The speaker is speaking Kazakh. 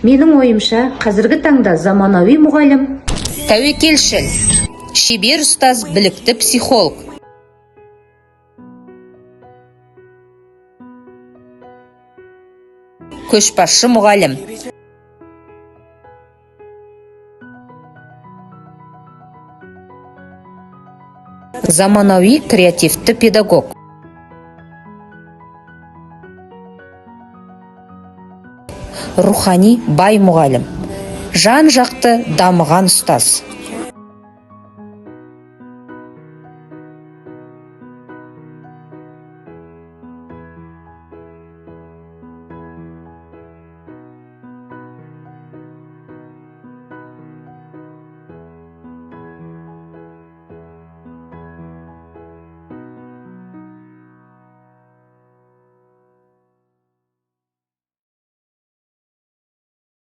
Менің ойымша, қазіргі таңда заманауи мұғалім тәуекелшіл, шебер ұстаз, білікті психолог. Көшбасшы мұғалім. Заманауи креативті педагог. Рухани бай мұғалім. Жан-жақты дамыған ұстаз.